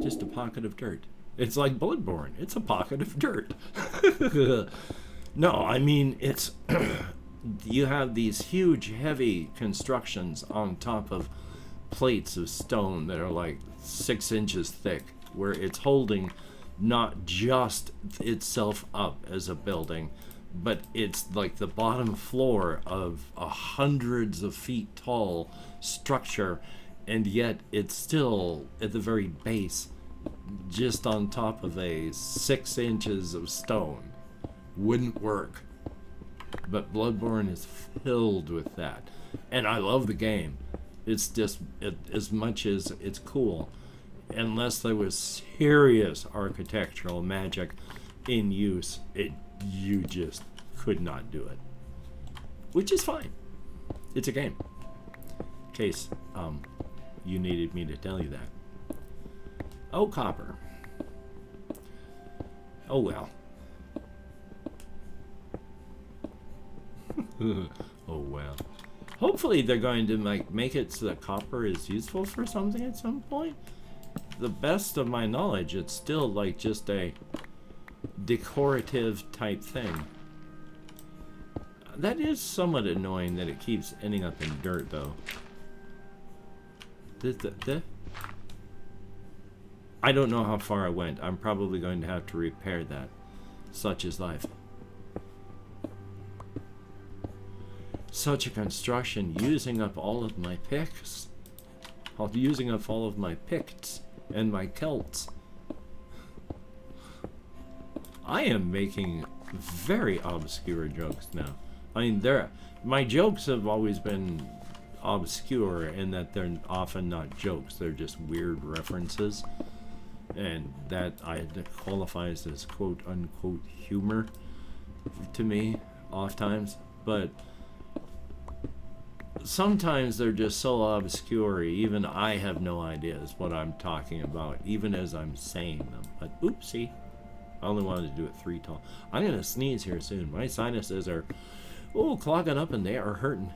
just a pocket of dirt. It's like Bloodborne. It's a pocket of dirt. No, I mean, it's... you have these huge, heavy constructions on top of plates of stone that are like 6 inches thick, where it's holding not just itself up as a building, but it's like the bottom floor of a hundreds of feet tall structure, and yet it's still at the very base, just on top of a 6 inches of stone. Wouldn't work. But Bloodborne is filled with that. And I love the game. It's just, as much as it's cool, unless there was serious architectural magic in use, you just could not do it. Which is fine. It's a game. In case you needed me to tell you that. Oh, copper. Oh, well. Oh, well. Hopefully they're going to make it so that copper is useful for something at some point. The best of my knowledge, it's still like just a decorative type thing. That is somewhat annoying that it keeps ending up in dirt, though. I don't know how far I went. I'm probably going to have to repair that. Such is life. Such a construction, using up all of my picks. Using up all of my picts and my celts. I am making very obscure jokes now. I mean, my jokes have always been obscure in that they're often not jokes. They're just weird references. And that qualifies as quote-unquote humor to me, oftentimes. But sometimes they're just so obscure, even I have no ideas what I'm talking about, even as I'm saying them. But oopsie, I only wanted to do it 3 times. I'm going to sneeze here soon. My sinuses are, clogging up and they are hurting.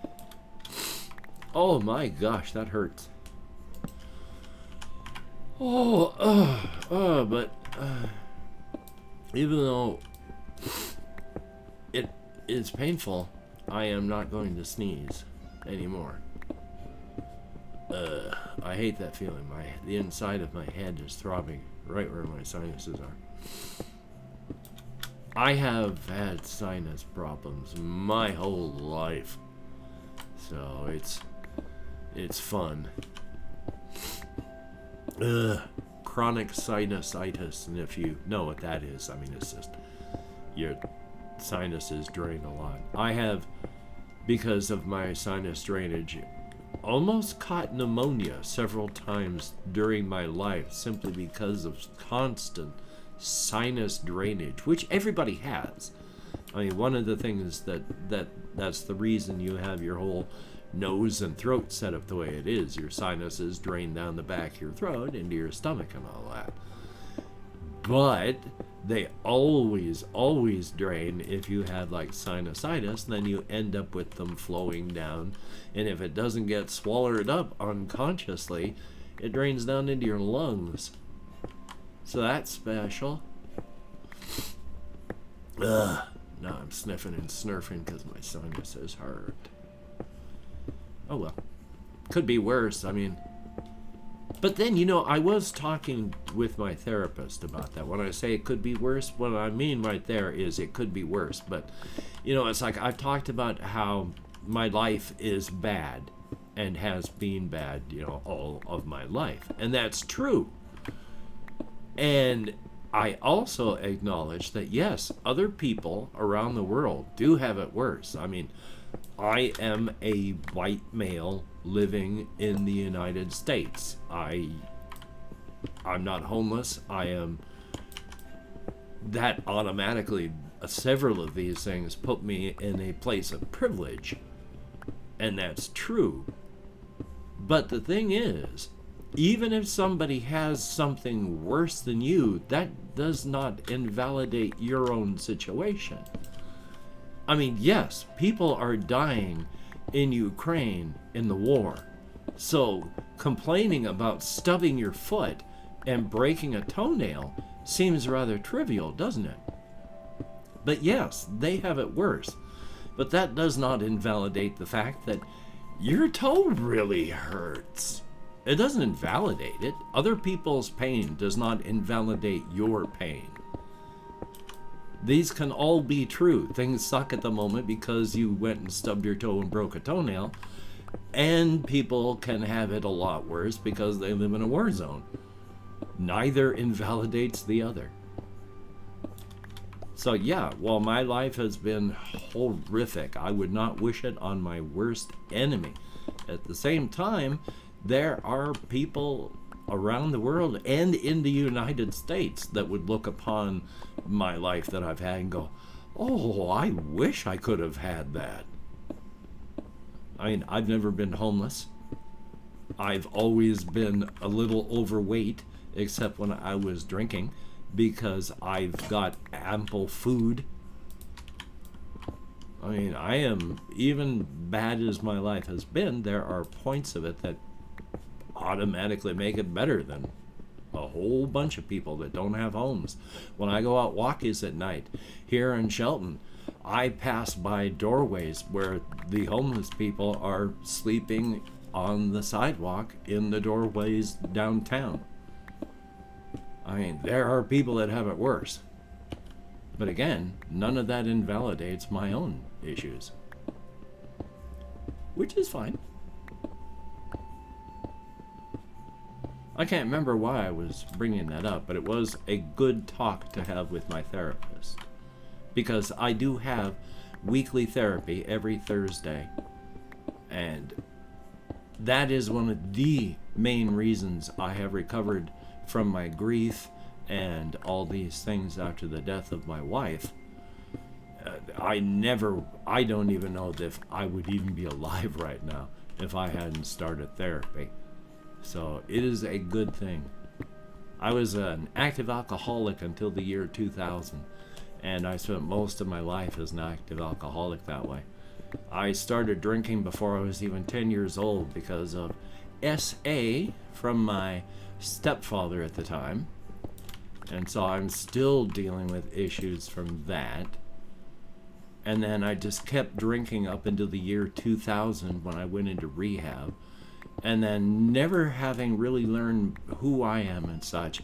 Oh my gosh, that hurts. But even though it is painful, I am not going to sneeze anymore. I hate that feeling. The inside of my head is throbbing right where my sinuses are. I have had sinus problems my whole life, so it's fun. Chronic sinusitis, and if you know what that is, I mean, it's just your sinuses drain a lot. I have, because of my sinus drainage, almost caught pneumonia several times during my life simply because of constant sinus drainage, which everybody has. I mean, one of the things that's the reason you have your whole nose and throat set up the way it is. Your sinuses drain down the back of your throat into your stomach and all that. But they always drain if you have like sinusitis, then you end up with them flowing down, and if it doesn't get swallowed up unconsciously, it drains down into your lungs. So that's special. Now I'm sniffing and snurfing because my sinuses hurt. Oh well. Could be worse, I mean. But then, I was talking with my therapist about that. When I say it could be worse, what I mean right there is it could be worse. But, it's like I've talked about how my life is bad and has been bad, all of my life. And that's true. And I also acknowledge that, yes, other people around the world do have it worse. I mean, I am a white male living in the United States. I'm not homeless. That automatically, several of these things put me in a place of privilege. And that's true. But the thing is, even if somebody has something worse than you, that does not invalidate your own situation. I mean, yes, people are dying in Ukraine in the war. So complaining about stubbing your foot And breaking a toenail seems rather trivial, doesn't it? But yes, they have it worse. But that does not invalidate the fact that your toe really hurts. It doesn't invalidate it. Other people's pain does not invalidate your pain. These can all be true. Things suck at the moment because you went and stubbed your toe and broke a toenail. And people can have it a lot worse because they live in a war zone. Neither invalidates the other. So yeah, while my life has been horrific, I would not wish it on my worst enemy. At the same time, there are people around the world and in the United States that would look upon my life that I've had and go, oh, I wish I could have had that. I mean, I've never been homeless. I've always been a little overweight, except when I was drinking, because I've got ample food. I mean, I am, even bad as my life has been, there are points of it that automatically make it better than a whole bunch of people that don't have homes. When I go out walkies at night here in Shelton, I pass by doorways where the homeless people are sleeping on the sidewalk in the doorways downtown. I mean, there are people that have it worse. But again, none of that invalidates my own issues. Which is fine. I can't remember why I was bringing that up, but it was a good talk to have with my therapist. Because I do have weekly therapy every Thursday. And that is one of the main reasons I have recovered from my grief and all these things after the death of my wife. I don't even know if I would even be alive right now if I hadn't started therapy. So it is a good thing. I was an active alcoholic until the year 2000, and I spent most of my life as an active alcoholic that way. I started drinking before I was even 10 years old because of SA from my stepfather at the time. And so I'm still dealing with issues from that. And then I just kept drinking up until the year 2000 when I went into rehab. And then never having really learned who I am and such,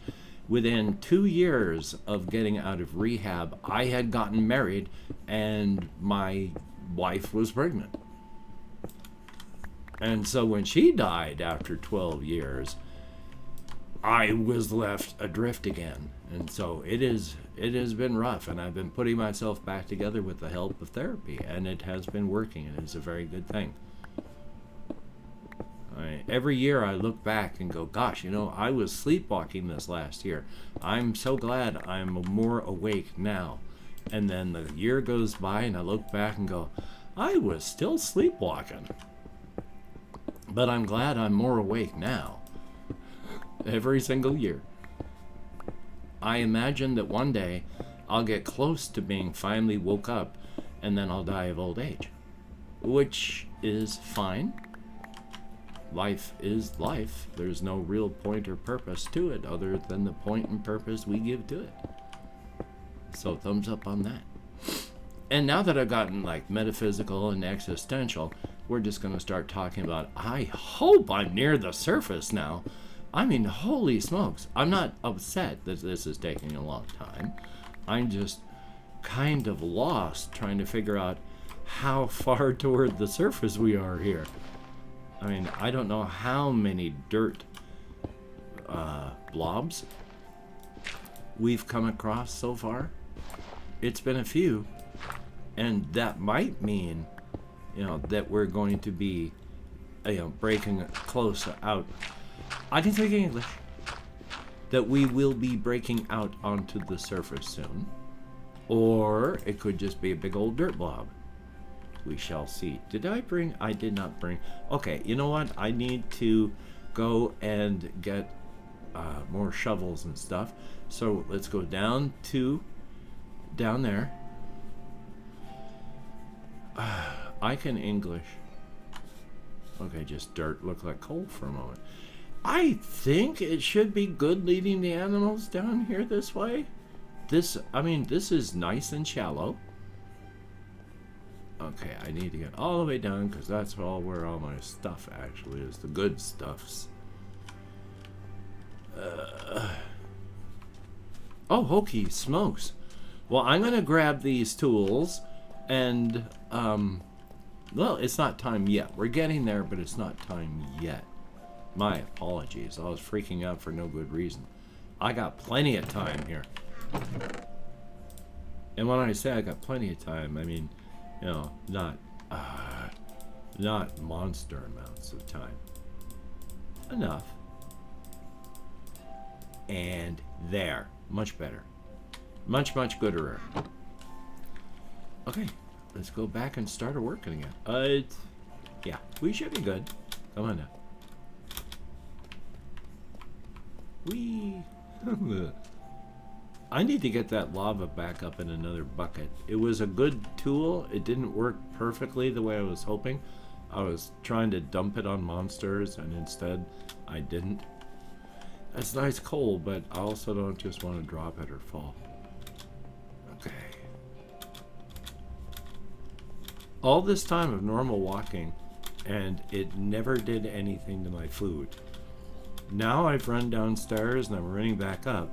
within 2 years of getting out of rehab, I had gotten married and my wife was pregnant. And so when she died after 12 years, I was left adrift again. And so it has been rough, and I've been putting myself back together with the help of therapy, and it has been working, and it's a very good thing. Every year I look back and go, gosh, I was sleepwalking this last year. I'm so glad I'm more awake now. And then the year goes by and I look back and go, I was still sleepwalking. But I'm glad I'm more awake now. Every single year. I imagine that one day I'll get close to being finally woke up and then I'll die of old age. Which is fine. Life is life. There's no real point or purpose to it other than the point and purpose we give to it. So thumbs up on that. And now that I've gotten like metaphysical and existential, we're just going to start talking about, I hope I'm near the surface now. I mean, holy smokes. I'm not upset that this is taking a long time. I'm just kind of lost trying to figure out how far toward the surface we are here. I mean, I don't know how many dirt blobs we've come across so far. It's been a few, and that might mean, that we're going to be, breaking close out. I can speak English. That we will be breaking out onto the surface soon, or it could just be a big old dirt blob. We shall see. I did not bring. Okay, you know what? I need to go and get more shovels and stuff. So let's go down there. I can English. Okay, just dirt looked like coal for a moment. I think it should be good leading the animals down here this way. I mean, this is nice and shallow. Okay, I need to get all the way down because that's all where all my stuff actually is. The good stuffs. Oh, hokey smokes. Well, I'm going to grab these tools and, well, it's not time yet. We're getting there, but it's not time yet. My apologies. I was freaking out for no good reason. I got plenty of time here. And when I say I got plenty of time, I mean, you know, not monster amounts of time. Enough. And there. Much better. Much, much gooder. Okay. Let's go back and start working again. Yeah. We should be good. Come on now. Whee! I need to get that lava back up in another bucket. It was a good tool. It didn't work perfectly the way I was hoping. I was trying to dump it on monsters, and instead I didn't. That's nice coal, but I also don't just want to drop it or fall. Okay. All this time of normal walking, and it never did anything to my food. Now I've run downstairs and I'm running back up.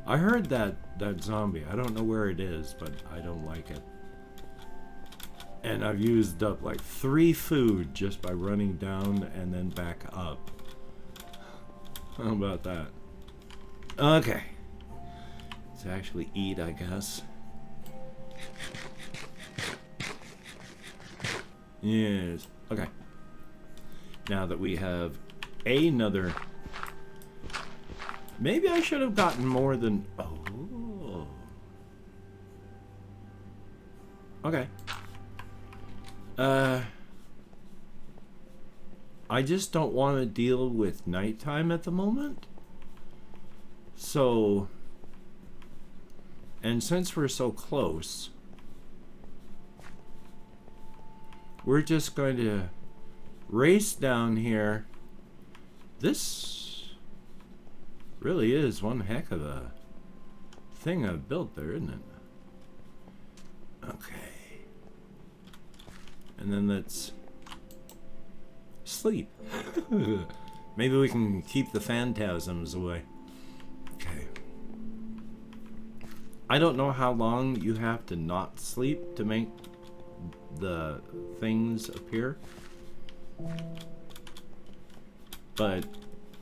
I heard that zombie. I don't know where it is, but I don't like it. And I've used up like 3 food just by running down and then back up. How about that? Okay. Let's actually eat, I guess. Yes. Okay. Now that we have another... Maybe I should have gotten more than... Oh. Okay. I just don't want to deal with nighttime at the moment. So... And since we're so close... We're just going to race down here. This really is one heck of a thing I've built there, isn't it? Okay. And then let's sleep. Maybe we can keep the phantasms away. Okay. I don't know how long you have to not sleep to make the things appear, but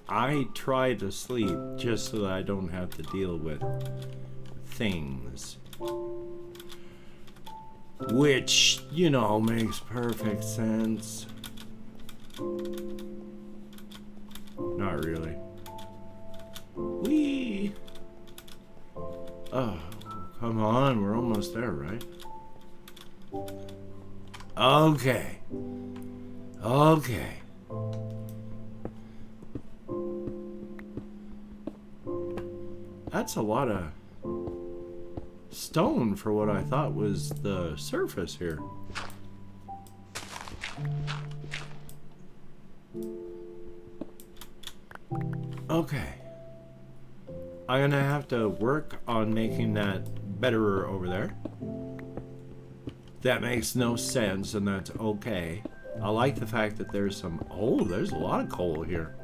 I try to sleep just so that I don't have to deal with things, which, you know, makes perfect sense. Not really. Whee! Oh, come on, we're almost there, right? Okay. Okay. That's a lot of stone for what I thought was the surface here. Okay. I'm gonna have to work on making that betterer over there. That makes no sense, and that's okay. I like the fact that there's some... Oh, there's a lot of coal here.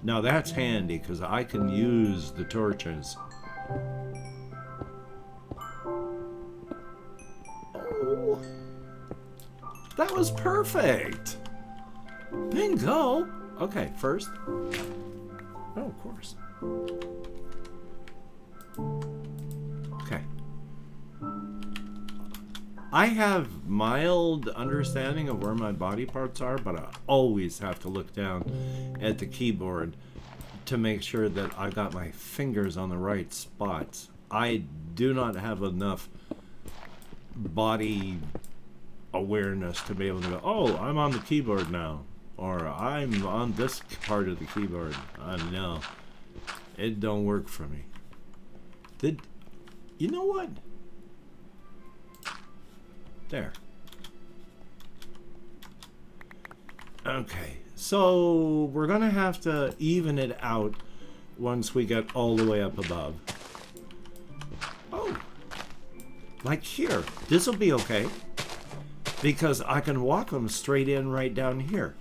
Now that's handy, because I can use the torches. Oh, that was perfect! Bingo! Okay, first... Oh, of course. Okay. I have mild understanding of where my body parts are, but I always have to look down at the keyboard to make sure that I got my fingers on the right spots. I do not have enough body awareness to be able to go, oh, I'm on the keyboard now, or I'm on this part of the keyboard. No, it don't work for me. You know what? There. Okay, So we're gonna have to even it out once we get all the way up above. Oh, like here. This'll be okay. Because I can walk them straight in right down here.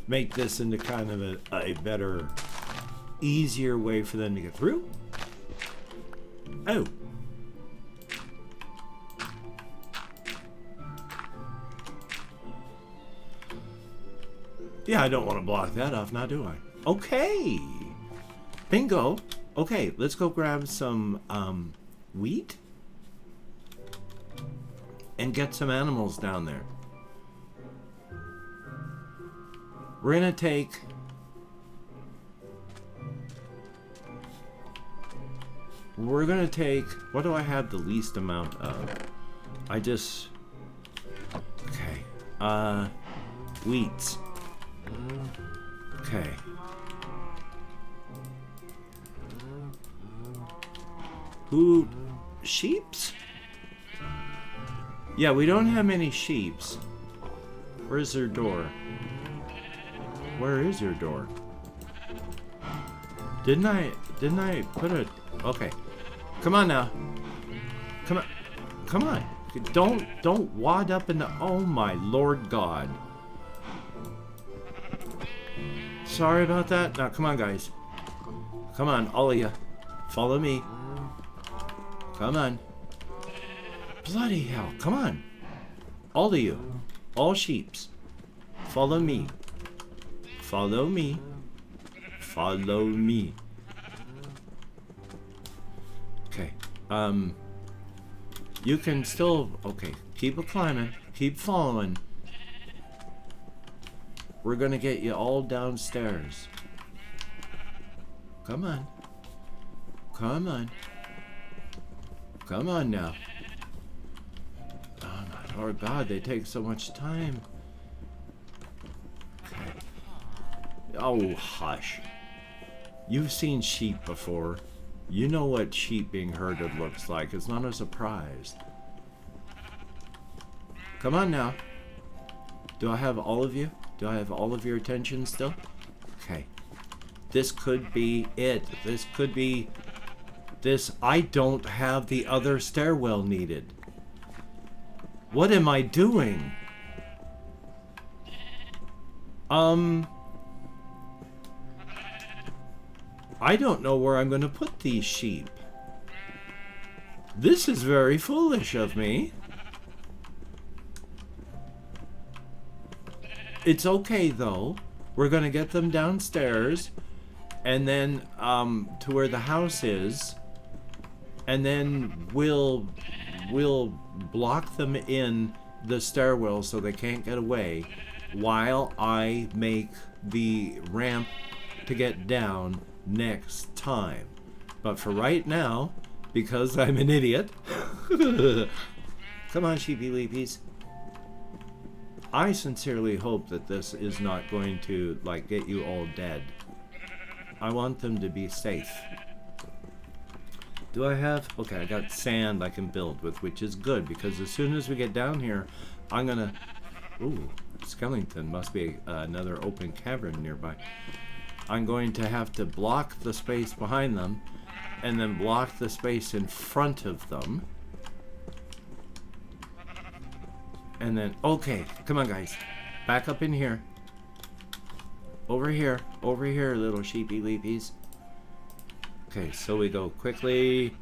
Make this into kind of a better, easier way for them to get through. Oh. Yeah, I don't want to block that off now, do I? Okay. Bingo. Okay, let's go grab some wheat. And get some animals down there. We're gonna take... What do I have the least amount of? I just... Okay. Wheats. Okay. Who... Sheeps? Yeah, we don't have many sheeps. Where's their door? Where is your door? Didn't I put a... Okay. Come on now. Come on. Come on. Don't wad up in the... Oh my Lord God. Sorry about that. Now, come on, guys. Come on, all of you. Follow me. Come on. Bloody hell, come on. All of you. All sheeps. Follow me. Follow me. Follow me. Okay. You can still... Okay, keep climbing. Keep following. We're gonna get you all downstairs. Come on. Come on. Come on now. Oh God, they take so much time. Okay. Oh, hush. You've seen sheep before. You know what sheep being herded looks like. It's not a surprise. Come on now. Do I have all of you? Do I have all of your attention still? Okay. This could be it. This could be... This... I don't have the other stairwell needed. What am I doing? I don't know where I'm going to put these sheep. This is very foolish of me. It's okay though. We're going to get them downstairs and then to where the house is, and then we'll block them in the stairwell so they can't get away while I make the ramp to get down next time. But for right now, because I'm an idiot, come on, sheepy leapies. I sincerely hope that this is not going to like get you all dead. I want them to be safe. Do I have... Okay, I got sand I can build with, which is good, because as soon as we get down here, I'm gonna... Ooh, skeleton. Must be another open cavern nearby. I'm going to have to block the space behind them, and then block the space in front of them. And then... Okay, come on, guys. Back up in here. Over here. Over here, little sheepy leapies. Okay, so we go quickly.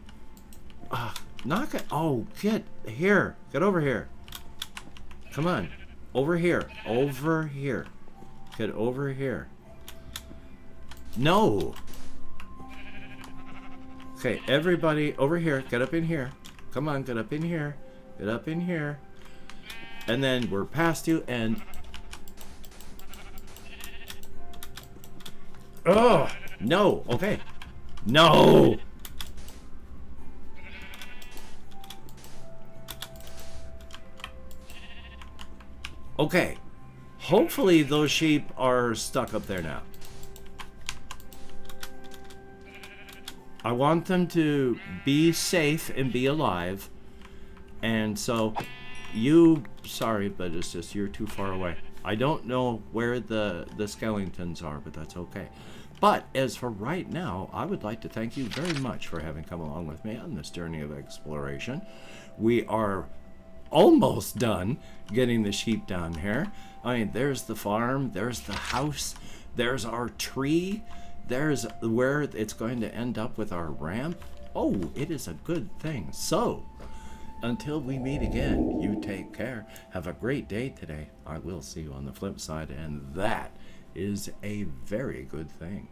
Knock it. Oh, get here. Get over here. Come on. Over here. Over here. Get over here. No. Okay, everybody over here. Get up in here. Come on, get up in here. Get up in here. And then we're past you and... Oh, no. Okay. No! Okay. Hopefully those sheep are stuck up there now. I want them to be safe and be alive. And so you sorry, but it's just you're too far away. I don't know where the skeletons are, but that's okay. But as for right now, I would like to thank you very much for having come along with me on this journey of exploration. We are almost done getting the sheep down here. I mean, there's the farm, there's the house, there's our tree, there's where it's going to end up with our ramp. Oh, it is a good thing. So, until we meet again, you take care. Have a great day today. I will see you on the flip side, and that is a very good thing.